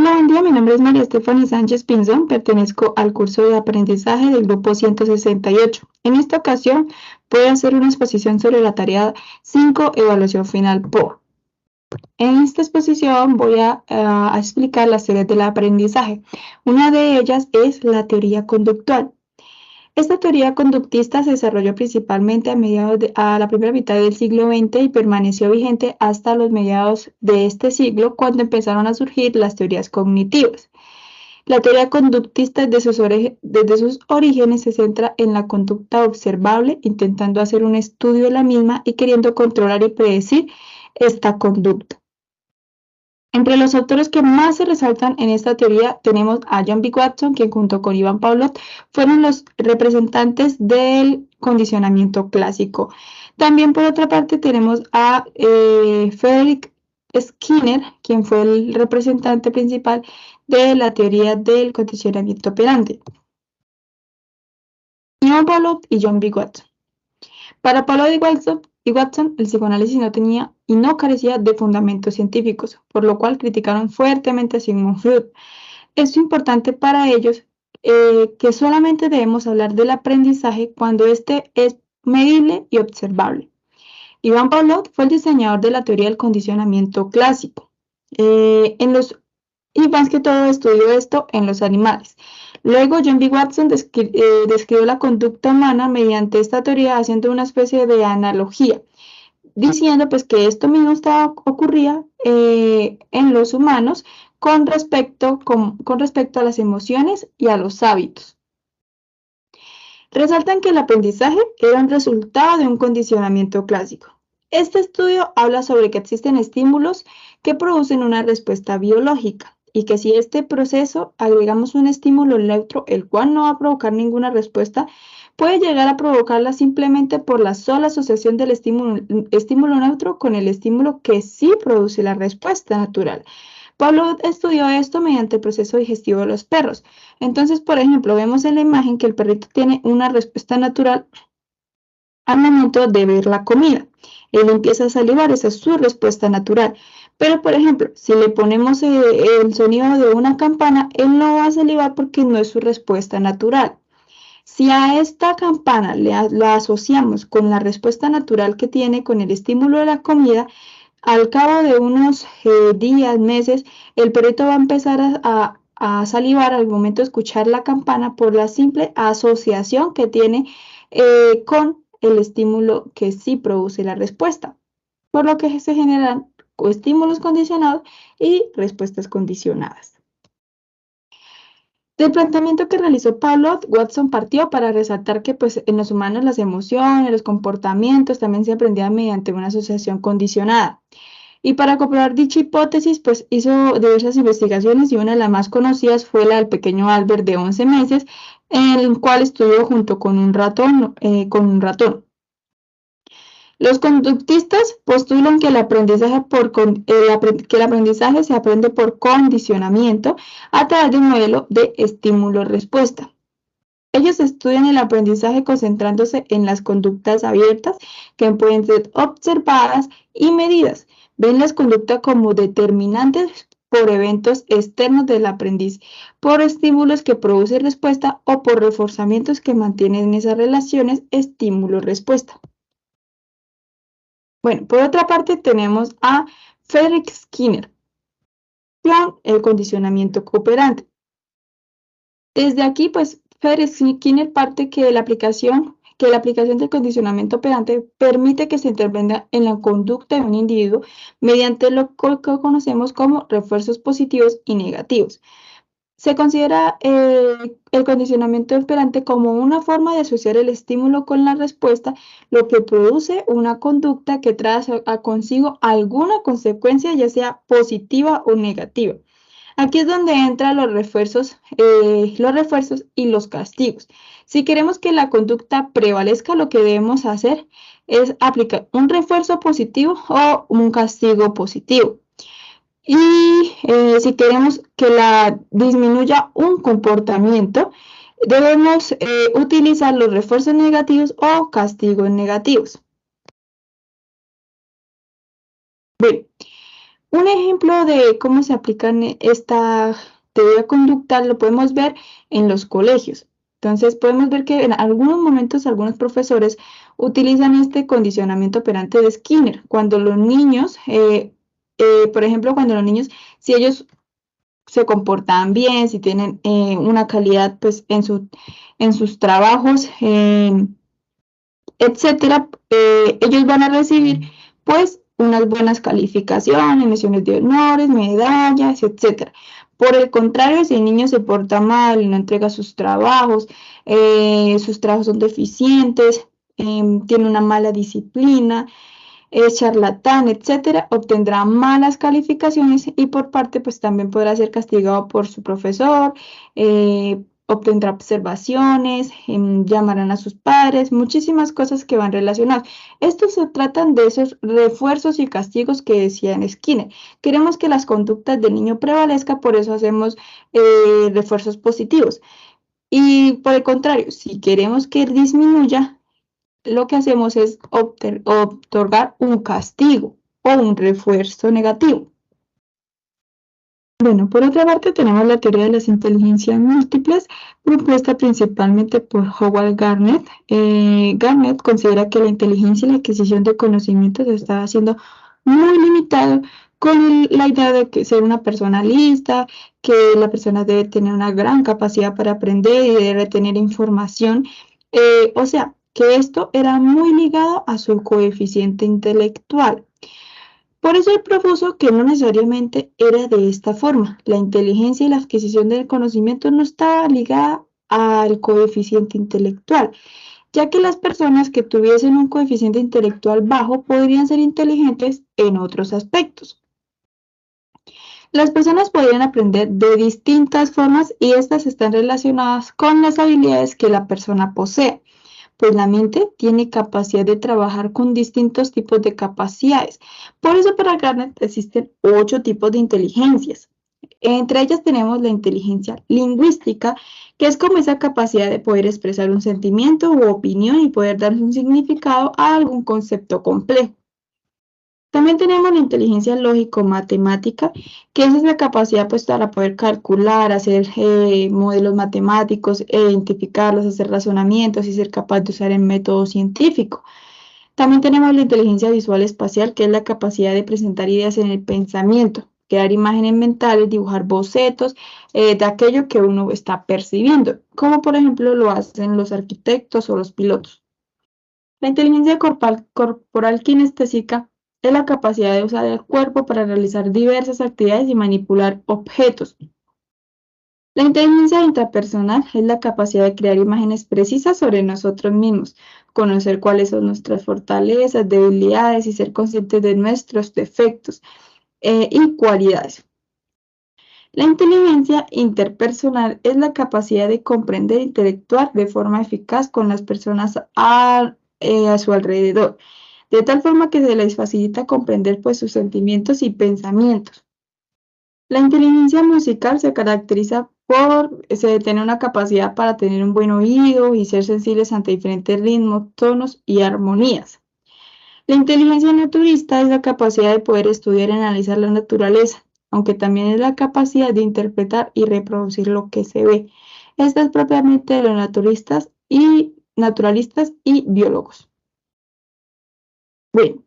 Hola, buen día. Mi nombre es María Estefany Sánchez Pinzón. Pertenezco al curso de aprendizaje del grupo 168. En esta ocasión voy a hacer una exposición sobre la tarea 5, evaluación final POA. En esta exposición voy a explicar las teorías del aprendizaje. Una de ellas es la teoría conductual. Esta teoría conductista se desarrolló principalmente a la primera mitad del siglo XX y permaneció vigente hasta los mediados de este siglo, cuando empezaron a surgir las teorías cognitivas. La teoría conductista desde sus orígenes se centra en la conducta observable, intentando hacer un estudio de la misma y queriendo controlar y predecir esta conducta. Entre los autores que más se resaltan en esta teoría tenemos a John B. Watson, quien junto con Ivan Pavlov fueron los representantes del condicionamiento clásico. También por otra parte tenemos a Frederick Skinner, quien fue el representante principal de la teoría del condicionamiento operante. Ivan Pavlov y John B. Watson. Para Pavlov y Watson, el psicoanálisis no tenía y no carecía de fundamentos científicos, por lo cual criticaron fuertemente a Sigmund Freud. Es importante para ellos que solamente debemos hablar del aprendizaje cuando éste es medible y observable. Ivan Pavlov fue el diseñador de la teoría del condicionamiento clásico. Y más que todo estudió esto en los animales. Luego John B. Watson describió la conducta humana mediante esta teoría, haciendo una especie de analogía, diciendo pues que esto mismo ocurría en los humanos con respecto a las emociones y a los hábitos. Resaltan que el aprendizaje era un resultado de un condicionamiento clásico. Este estudio habla sobre que existen estímulos que producen una respuesta biológica y que si a este proceso agregamos un estímulo neutro, el cual no va a provocar ninguna respuesta, puede llegar a provocarla simplemente por la sola asociación del estímulo neutro con el estímulo que sí produce la respuesta natural. Pavlov estudió esto mediante el proceso digestivo de los perros. Entonces, por ejemplo, vemos en la imagen que el perrito tiene una respuesta natural al momento de ver la comida. Él empieza a salivar, esa es su respuesta natural. Pero, por ejemplo, si le ponemos el sonido de una campana, él no va a salivar porque no es su respuesta natural. Si a esta campana la asociamos con la respuesta natural que tiene con el estímulo de la comida, al cabo de unos días, meses, el perrito va a empezar a salivar al momento de escuchar la campana por la simple asociación que tiene con el estímulo que sí produce la respuesta, por lo que se generan estímulos condicionados y respuestas condicionadas. Del planteamiento que realizó Pavlov, Watson partió para resaltar que pues, en los humanos las emociones, los comportamientos también se aprendían mediante una asociación condicionada. Y para comprobar dicha hipótesis, pues hizo diversas investigaciones y una de las más conocidas fue la del pequeño Albert de 11 meses, en el cual estudió junto con un ratón. Los conductistas postulan que el aprendizaje se aprende por condicionamiento a través de un modelo de estímulo-respuesta. Ellos estudian el aprendizaje concentrándose en las conductas abiertas que pueden ser observadas y medidas. Ven las conductas como determinantes por eventos externos del aprendiz, por estímulos que producen respuesta o por reforzamientos que mantienen esas relaciones estímulo-respuesta. Bueno, por otra parte tenemos a Frederick Skinner con el condicionamiento operante. Desde aquí, pues, Frederick Skinner parte que la aplicación del condicionamiento operante permite que se intervenga en la conducta de un individuo mediante lo que conocemos como refuerzos positivos y negativos. Se considera el condicionamiento operante como una forma de asociar el estímulo con la respuesta, lo que produce una conducta que trae consigo alguna consecuencia, ya sea positiva o negativa. Aquí es donde entran los refuerzos y los castigos. Si queremos que la conducta prevalezca, lo que debemos hacer es aplicar un refuerzo positivo o un castigo positivo. Y si queremos que disminuya un comportamiento, debemos utilizar los refuerzos negativos o castigos negativos. Bien, Un ejemplo de cómo se aplica esta teoría conductual lo podemos ver en los colegios. Entonces, podemos ver que en algunos momentos algunos profesores utilizan este condicionamiento operante de Skinner. Cuando los niños, por ejemplo, cuando los niños, si ellos se comportan bien, si tienen una calidad pues, en sus trabajos, etcétera, ellos van a recibir pues unas buenas calificaciones, menciones de honores, medallas, etcétera. Por el contrario, si el niño se porta mal y no entrega sus trabajos son deficientes, tiene una mala disciplina, es charlatán, etcétera, obtendrá malas calificaciones y por parte pues también podrá ser castigado por su profesor, obtendrá observaciones, llamarán a sus padres, muchísimas cosas que van relacionadas. Estos se tratan de esos refuerzos y castigos que decía en Skinner. Queremos que las conductas del niño prevalezcan, por eso hacemos refuerzos positivos. Y por el contrario, si queremos que disminuya, lo que hacemos es otorgar un castigo o un refuerzo negativo. Bueno, por otra parte tenemos la teoría de las inteligencias múltiples, propuesta principalmente por Howard Garnett. Garnett considera que la inteligencia y la adquisición de conocimientos está haciendo muy limitado con la idea de que ser una persona lista, que la persona debe tener una gran capacidad para aprender y debe tener información. O sea, que esto era muy ligado a su coeficiente intelectual. Por eso él propuso que no necesariamente era de esta forma. La inteligencia y la adquisición del conocimiento no estaba ligada al coeficiente intelectual, ya que las personas que tuviesen un coeficiente intelectual bajo podrían ser inteligentes en otros aspectos. Las personas podrían aprender de distintas formas y estas están relacionadas con las habilidades que la persona posee, pues la mente tiene capacidad de trabajar con distintos tipos de capacidades. Por eso para Garnett existen 8 tipos de inteligencias. Entre ellas tenemos la inteligencia lingüística, que es como esa capacidad de poder expresar un sentimiento u opinión y poder dar un significado a algún concepto complejo. También tenemos la inteligencia lógico-matemática, que es la capacidad pues, para poder calcular, hacer modelos matemáticos, identificarlos, hacer razonamientos y ser capaz de usar el método científico. También tenemos la inteligencia visual espacial, que es la capacidad de presentar ideas en el pensamiento, crear imágenes mentales, dibujar bocetos de aquello que uno está percibiendo, como por ejemplo lo hacen los arquitectos o los pilotos. La inteligencia corporal kinestésica es la capacidad de usar el cuerpo para realizar diversas actividades y manipular objetos. La inteligencia intrapersonal es la capacidad de crear imágenes precisas sobre nosotros mismos, conocer cuáles son nuestras fortalezas, debilidades y ser conscientes de nuestros defectos y cualidades. La inteligencia interpersonal es la capacidad de comprender e interactuar de forma eficaz con las personas a su alrededor, de tal forma que se les facilita comprender pues, sus sentimientos y pensamientos. La inteligencia musical se caracteriza por tener una capacidad para tener un buen oído y ser sensibles ante diferentes ritmos, tonos y armonías. La inteligencia naturista es la capacidad de poder estudiar y analizar la naturaleza, aunque también es la capacidad de interpretar y reproducir lo que se ve. Esta es propiamente de los naturalistas y biólogos. Bueno,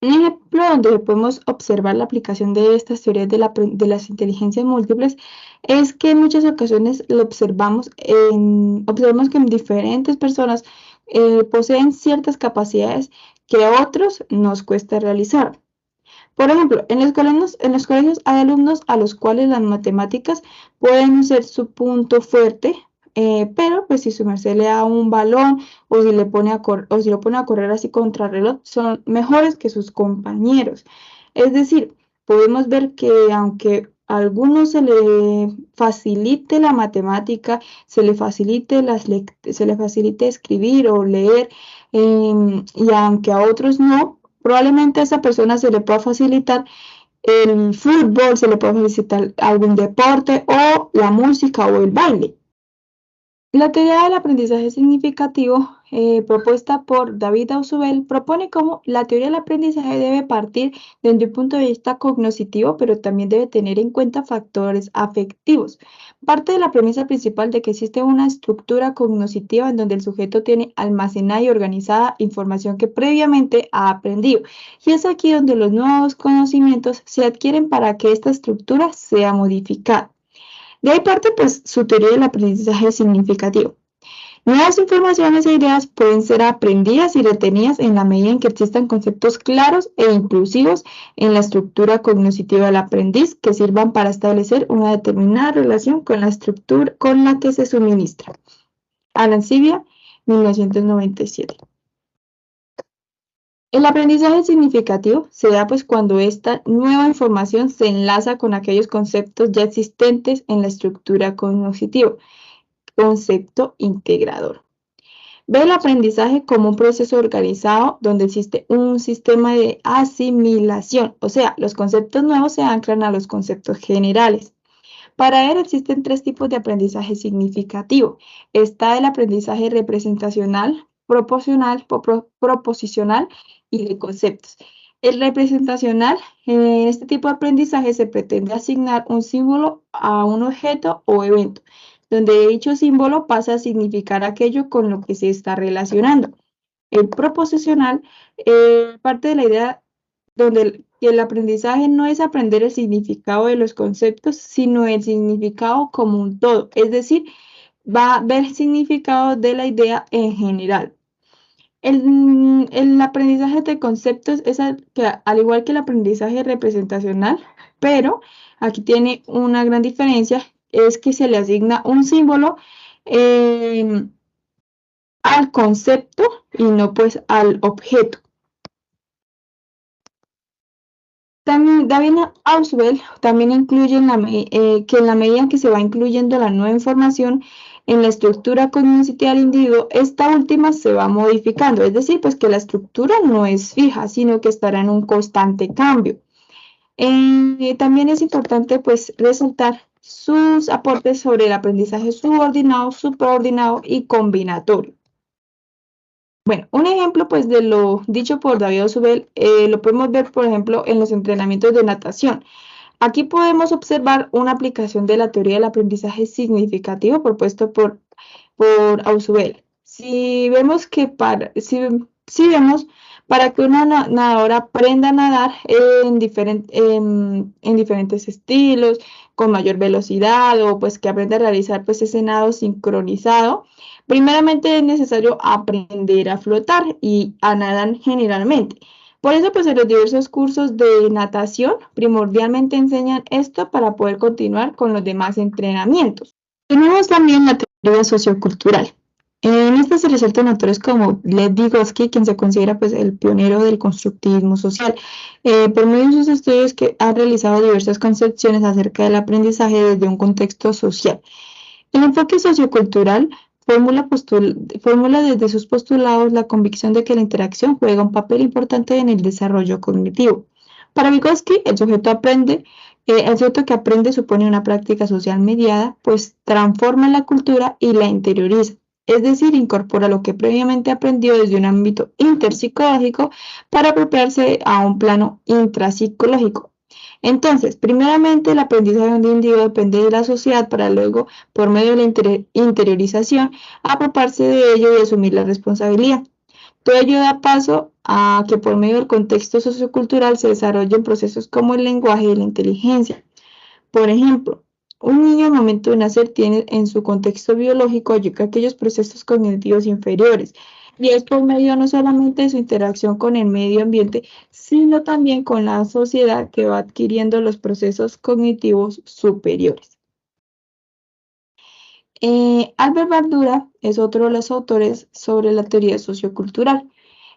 un ejemplo donde podemos observar la aplicación de estas teorías de las inteligencias múltiples es que en muchas ocasiones lo observamos que en diferentes personas poseen ciertas capacidades que a otros nos cuesta realizar. Por ejemplo, en los colegios hay alumnos a los cuales las matemáticas pueden ser su punto fuerte, pero pues si su merced le da un balón o si lo pone a correr así contra reloj, son mejores que sus compañeros. Es decir, podemos ver que aunque a algunos se le facilite la matemática, se le facilite escribir o leer, y aunque a otros no, probablemente a esa persona se le pueda facilitar el fútbol, se le puede facilitar algún deporte o la música o el baile. La teoría del aprendizaje significativo, propuesta por David Ausubel, propone cómo la teoría del aprendizaje debe partir desde un punto de vista cognoscitivo, pero también debe tener en cuenta factores afectivos. Parte de la premisa principal de que existe una estructura cognoscitiva en donde el sujeto tiene almacenada y organizada información que previamente ha aprendido. Y es aquí donde los nuevos conocimientos se adquieren para que esta estructura sea modificada. De ahí parte, pues, su teoría del aprendizaje significativo. Nuevas informaciones e ideas pueden ser aprendidas y retenidas en la medida en que existan conceptos claros e inclusivos en la estructura cognitiva del aprendiz que sirvan para establecer una determinada relación con la estructura con la que se suministra. Arancibia, 1997. El aprendizaje significativo se da pues cuando esta nueva información se enlaza con aquellos conceptos ya existentes en la estructura cognitiva, concepto integrador. Ve el aprendizaje como un proceso organizado donde existe un sistema de asimilación, o sea, los conceptos nuevos se anclan a los conceptos generales. Para él existen tres tipos de aprendizaje significativo. Está el aprendizaje representacional, proposicional y de conceptos. El representacional, en este tipo de aprendizaje se pretende asignar un símbolo a un objeto o evento, donde dicho símbolo pasa a significar aquello con lo que se está relacionando. El proposicional parte de la idea donde el aprendizaje no es aprender el significado de los conceptos, sino el significado como un todo, es decir, va a ver el significado de la idea en general. El aprendizaje de conceptos es al igual que el aprendizaje representacional, pero aquí tiene una gran diferencia, es que se le asigna un símbolo al concepto y no pues al objeto. También David Ausubel también incluye que en la medida que se va incluyendo la nueva información en la estructura cognitiva del individuo, esta última se va modificando, es decir, pues que la estructura no es fija, sino que estará en un constante cambio. También es importante pues resaltar sus aportes sobre el aprendizaje subordinado, superordinado y combinatorio. Bueno, un ejemplo pues de lo dicho por David Ausubel lo podemos ver por ejemplo en los entrenamientos de natación. Aquí podemos observar una aplicación de la teoría del aprendizaje significativo propuesto por Ausubel. Si vemos para que una nadadora aprenda a nadar en diferentes estilos, con mayor velocidad o pues que aprenda a realizar pues ese nado sincronizado, primeramente es necesario aprender a flotar y a nadar generalmente. Por eso, pues en los diversos cursos de natación primordialmente enseñan esto para poder continuar con los demás entrenamientos. Tenemos también la teoría sociocultural. En esta se resaltan autores como Lev Vygotsky, quien se considera pues, el pionero del constructivismo social. Por medio de sus estudios que ha realizado diversas concepciones acerca del aprendizaje desde un contexto social. El enfoque sociocultural formula desde sus postulados la convicción de que la interacción juega un papel importante en el desarrollo cognitivo. Para Vygotsky, el sujeto que aprende supone una práctica social mediada, pues transforma la cultura y la interioriza, es decir, incorpora lo que previamente aprendió desde un ámbito interpsicológico para apropiarse a un plano intrapsicológico. Entonces, primeramente, el aprendizaje de un individuo depende de la sociedad para luego, por medio de la interiorización, apropiarse de ello y asumir la responsabilidad. Todo ello da paso a que por medio del contexto sociocultural se desarrollen procesos como el lenguaje y la inteligencia. Por ejemplo, un niño al momento de nacer tiene en su contexto biológico aquellos procesos cognitivos inferiores, y es por medio no solamente de su interacción con el medio ambiente, sino también con la sociedad que va adquiriendo los procesos cognitivos superiores. Albert Bandura es otro de los autores sobre la teoría sociocultural.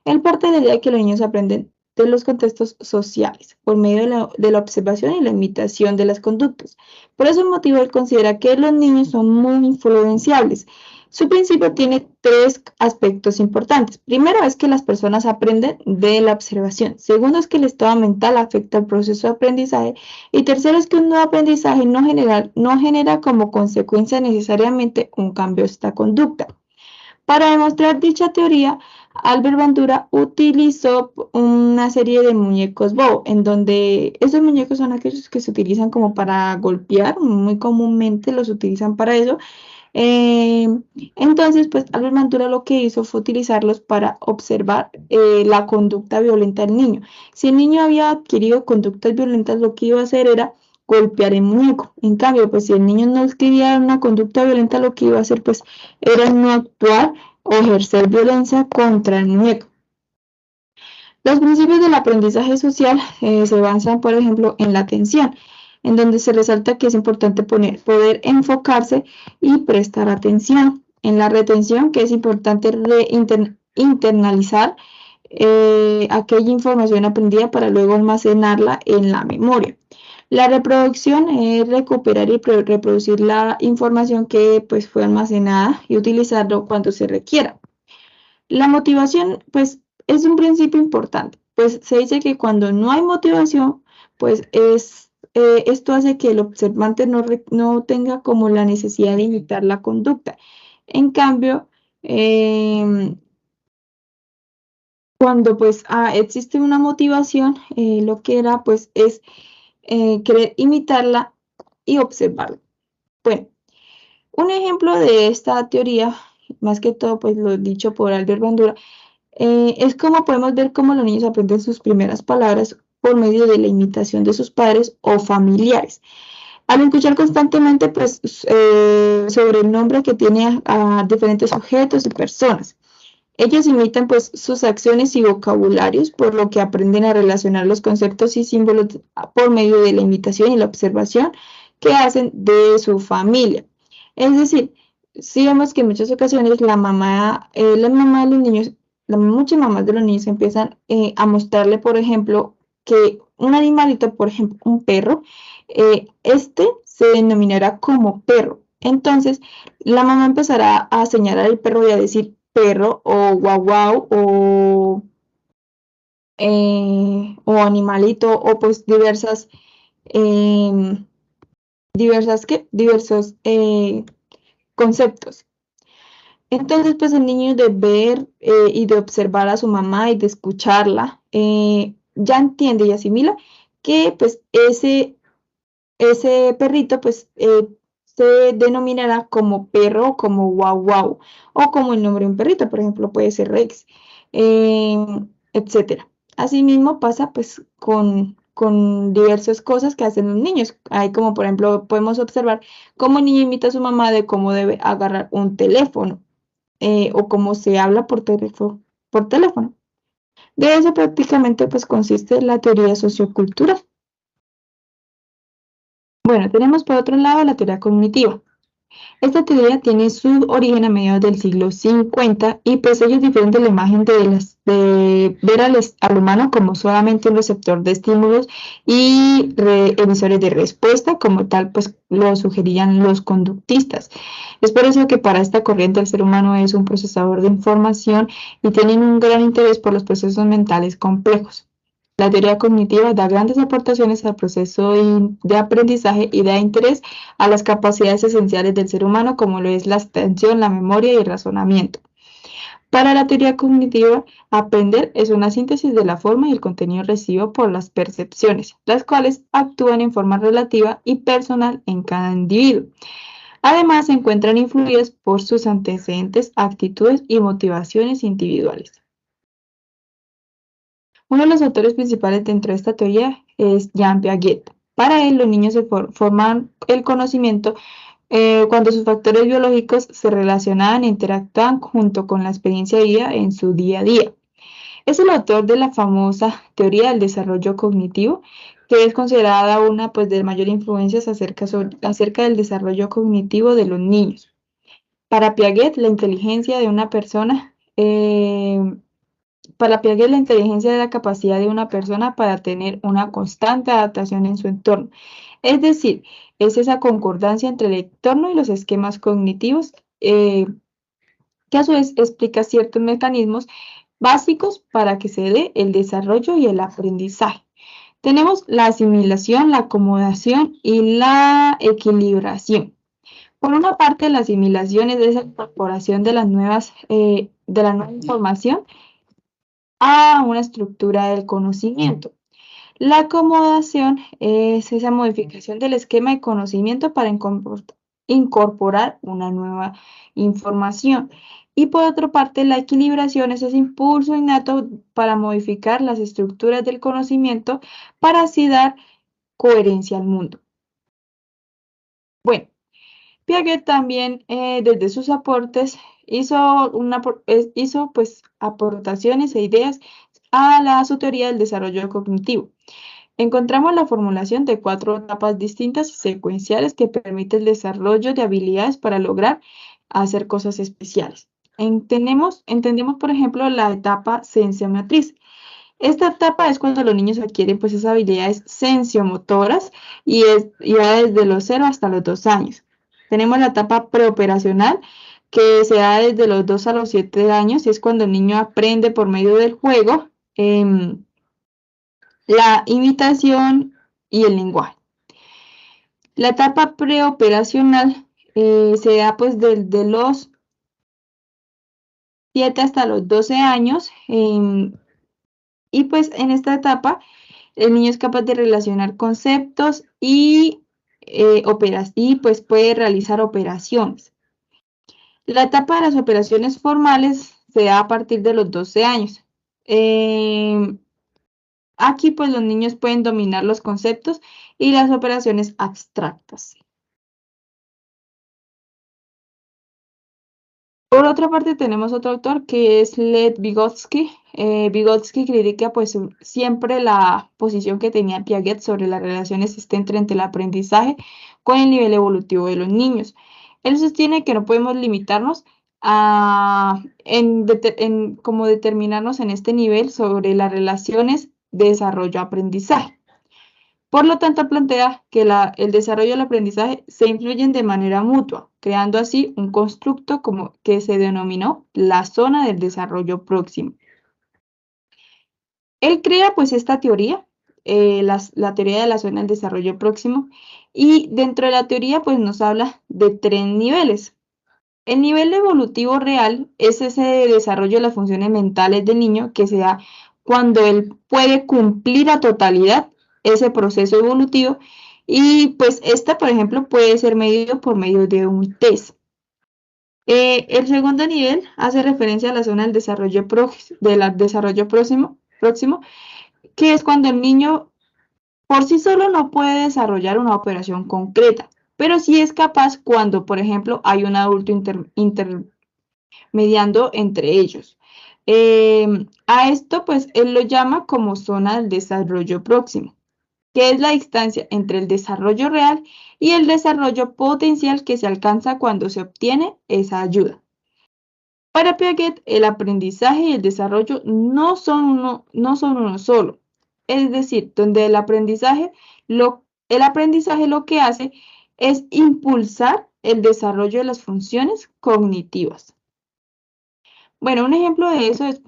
Él parte de la idea de que los niños aprenden de los contextos sociales por medio de la observación y la imitación de las conductas. Por ese motivo, él considera que los niños son muy influenciables. Su principio tiene tres aspectos importantes. Primero es que las personas aprenden de la observación. Segundo es que el estado mental afecta el proceso de aprendizaje. Y tercero es que un nuevo aprendizaje no genera como consecuencia necesariamente un cambio de esta conducta. Para demostrar dicha teoría, Albert Bandura utilizó una serie de muñecos Bow, en donde esos muñecos son aquellos que se utilizan como para golpear, muy comúnmente los utilizan para eso. Eh, entonces, pues Albert Bandura lo que hizo fue utilizarlos para observar la conducta violenta del niño. Si el niño había adquirido conductas violentas, lo que iba a hacer era golpear el muñeco. En cambio, pues si el niño no adquiría una conducta violenta, lo que iba a hacer pues era no actuar o ejercer violencia contra el muñeco. Los principios del aprendizaje social se basan, por ejemplo, en la atención, en donde se resalta que es importante poder enfocarse y prestar atención. En la retención, que es importante internalizar aquella información aprendida para luego almacenarla en la memoria. La reproducción es recuperar y reproducir la información que pues, fue almacenada y utilizarlo cuando se requiera. La motivación, pues, es un principio importante, pues se dice que cuando no hay motivación, pues esto hace que el observante no tenga como la necesidad de imitar la conducta. En cambio, cuando pues existe una motivación, lo que era pues es querer imitarla y observarla. Bueno, un ejemplo de esta teoría, más que todo pues lo dicho por Albert Bandura, es como podemos ver cómo los niños aprenden sus primeras palabras por medio de la imitación de sus padres o familiares. Al escuchar constantemente pues, sobre el nombre que tiene a diferentes objetos y personas. Ellos imitan pues sus acciones y vocabularios, por lo que aprenden a relacionar los conceptos y símbolos por medio de la imitación y la observación que hacen de su familia. Es decir, sí vemos que en muchas ocasiones la mamá de los niños, muchas mamás de los niños empiezan a mostrarle, por ejemplo, que un animalito, por ejemplo, un perro, este se denominará como perro. Entonces, la mamá empezará a señalar al perro y a decir perro o guau guau o animalito o pues diversos conceptos. Entonces, pues el niño de ver y de observar a su mamá y de escucharla, ya entiende y asimila que pues ese perrito pues se denominará como perro o como guau guau o como el nombre de un perrito, por ejemplo, puede ser Rex, etcétera. Asimismo pasa pues con diversas cosas que hacen los niños. Hay como por ejemplo podemos observar cómo el niño imita a su mamá de cómo debe agarrar un teléfono o cómo se habla por teléfono. De eso prácticamente pues consiste la teoría sociocultural. Bueno, tenemos por otro lado la teoría cognitiva. Esta teoría tiene su origen a mediados del siglo 50 y pues ellos difieren de la imagen de ver al humano como solamente un receptor de estímulos y emisores de respuesta, como tal pues lo sugerían los conductistas. Es por eso que para esta corriente el ser humano es un procesador de información y tienen un gran interés por los procesos mentales complejos. La teoría cognitiva da grandes aportaciones al proceso de aprendizaje y da interés a las capacidades esenciales del ser humano, como lo es la atención, la memoria y el razonamiento. Para la teoría cognitiva, aprender es una síntesis de la forma y el contenido recibido por las percepciones, las cuales actúan en forma relativa y personal en cada individuo. Además, se encuentran influidas por sus antecedentes, actitudes y motivaciones individuales. Uno de los autores principales dentro de esta teoría es Jean Piaget. Para él, los niños se forman el conocimiento cuando sus factores biológicos se relacionaban e interactúan junto con la experiencia de vida en su día a día. Es el autor de la famosa teoría del desarrollo cognitivo, que es considerada una pues, de mayor influencia acerca del desarrollo cognitivo de los niños. Para Piaget, la inteligencia de una persona Para Piaget, la inteligencia es la capacidad de una persona para tener una constante adaptación en su entorno. Es decir, es esa concordancia entre el entorno y los esquemas cognitivos que a su vez explica ciertos mecanismos básicos para que se dé el desarrollo y el aprendizaje. Tenemos la asimilación, la acomodación y la equilibración. Por una parte, la asimilación es esa incorporación de la nueva información a una estructura del conocimiento. La acomodación es esa modificación del esquema de conocimiento para incorporar una nueva información. Y por otra parte, la equilibración es ese impulso innato para modificar las estructuras del conocimiento para así dar coherencia al mundo. Bueno, Piaget también desde sus aportes hizo pues aportaciones e ideas a su teoría del desarrollo cognitivo. Encontramos la formulación de 4 etapas distintas y secuenciales que permiten el desarrollo de habilidades para lograr hacer cosas especiales. Entendemos, por ejemplo, la etapa sensomotriz. Esta etapa es cuando los niños adquieren pues esas habilidades sensomotoras y va desde los 0 hasta los 2 años. Tenemos la etapa preoperacional que se da desde los 2 a los 7 años y es cuando el niño aprende por medio del juego la imitación y el lenguaje. La etapa preoperacional se da pues desde los 7 hasta los 12 años y pues en esta etapa el niño es capaz de relacionar conceptos y pues puede realizar operaciones. La etapa de las operaciones formales se da a partir de los 12 años. Aquí pues los niños pueden dominar los conceptos y las operaciones abstractas. Por otra parte tenemos otro autor que es Lev Vygotsky. Vygotsky critica pues siempre la posición que tenía Piaget sobre la relación existente entre el aprendizaje con el nivel evolutivo de los niños. Él sostiene que no podemos limitarnos como determinarnos en este nivel sobre las relaciones desarrollo-aprendizaje. Por lo tanto, plantea que el desarrollo y el aprendizaje se influyen de manera mutua, creando así un constructo que se denominó la zona del desarrollo próximo. Él crea pues esta teoría, la teoría de la zona del desarrollo próximo, y dentro de la teoría pues nos habla de 3 niveles. El nivel evolutivo real es ese desarrollo de las funciones mentales del niño que se da cuando él puede cumplir a totalidad ese proceso evolutivo y pues por ejemplo, puede ser medido por medio de un test. El segundo nivel hace referencia a la zona del desarrollo próximo, que es cuando el niño por sí solo no puede desarrollar una operación concreta, pero sí es capaz cuando, por ejemplo, hay un adulto intermediando entre ellos. A esto, pues, él lo llama como zona del desarrollo próximo, que es la distancia entre el desarrollo real y el desarrollo potencial que se alcanza cuando se obtiene esa ayuda. Para Piaget, el aprendizaje y el desarrollo no son uno solo. Es decir, donde el aprendizaje lo que hace es impulsar el desarrollo de las funciones cognitivas. Bueno, un ejemplo de eso es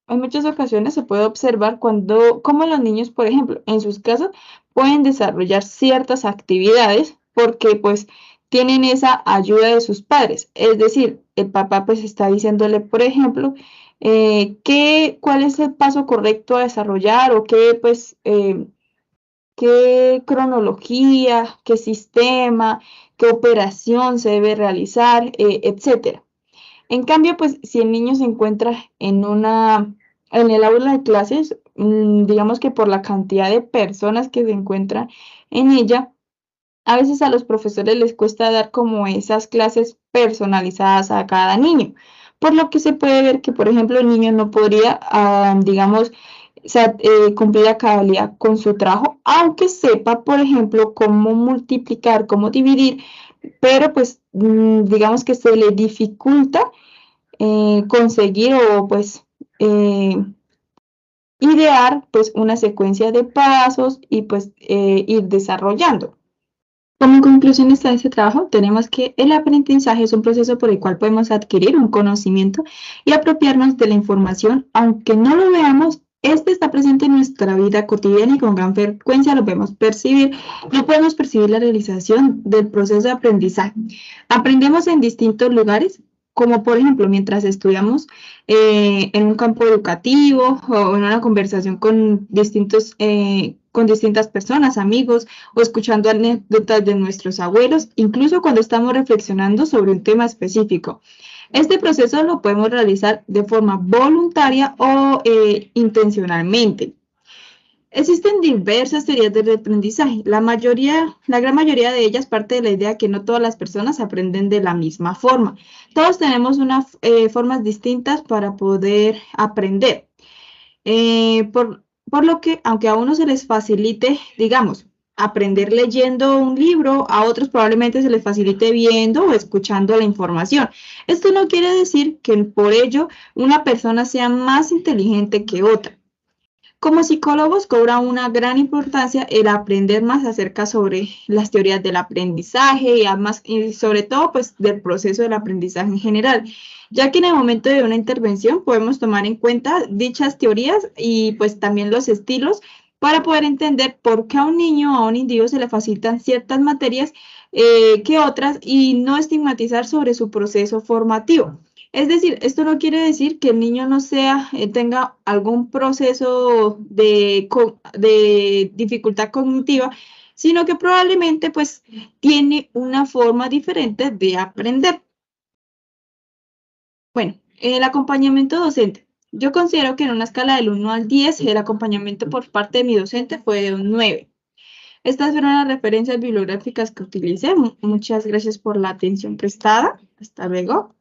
en muchas ocasiones se puede observar cómo los niños, por ejemplo, en sus casas pueden desarrollar ciertas actividades porque pues tienen esa ayuda de sus padres. Es decir, el papá pues está diciéndole, por ejemplo, cuál es el paso correcto a desarrollar o qué cronología, qué sistema, qué operación se debe realizar, etcétera. En cambio, pues si el niño se encuentra en el aula de clases, digamos que por la cantidad de personas que se encuentran en ella, a veces a los profesores les cuesta dar como esas clases personalizadas a cada niño, por lo que se puede ver que, por ejemplo, el niño no podría, digamos, cumplir a cabalidad con su trabajo, aunque sepa, por ejemplo, cómo multiplicar, cómo dividir, pero pues digamos que se le dificulta conseguir o pues idear pues una secuencia de pasos y pues ir desarrollando. Como conclusión, conclusiones a este trabajo, tenemos que el aprendizaje es un proceso por el cual podemos adquirir un conocimiento y apropiarnos de la información, aunque no lo veamos. Este está presente en nuestra vida cotidiana y con gran frecuencia lo podemos percibir. No podemos percibir la realización del proceso de aprendizaje. Aprendemos en distintos lugares, como por ejemplo mientras estudiamos en un campo educativo o en una conversación con distintas personas, amigos, o escuchando anécdotas de nuestros abuelos, incluso cuando estamos reflexionando sobre un tema específico. Este proceso lo podemos realizar de forma voluntaria o intencionalmente. Existen diversas teorías del aprendizaje. La gran mayoría de ellas parte de la idea que no todas las personas aprenden de la misma forma. Todos tenemos formas distintas para poder aprender. Por lo que, aunque a unos se les facilite, digamos, aprender leyendo un libro, a otros probablemente se les facilite viendo o escuchando la información. Esto no quiere decir que por ello una persona sea más inteligente que otra. Como psicólogos cobra una gran importancia el aprender más acerca sobre las teorías del aprendizaje y sobre todo pues del proceso del aprendizaje en general, ya que en el momento de una intervención podemos tomar en cuenta dichas teorías y pues también los estilos para poder entender por qué a un niño o a un individuo se le facilitan ciertas materias que otras y no estigmatizar sobre su proceso formativo. Es decir, esto no quiere decir que el niño no tenga algún proceso de dificultad cognitiva, sino que probablemente pues tiene una forma diferente de aprender. Bueno, el acompañamiento docente. Yo considero que en una escala del 1 al 10, el acompañamiento por parte de mi docente fue de un 9. Estas fueron las referencias bibliográficas que utilicé. Muchas gracias por la atención prestada. Hasta luego.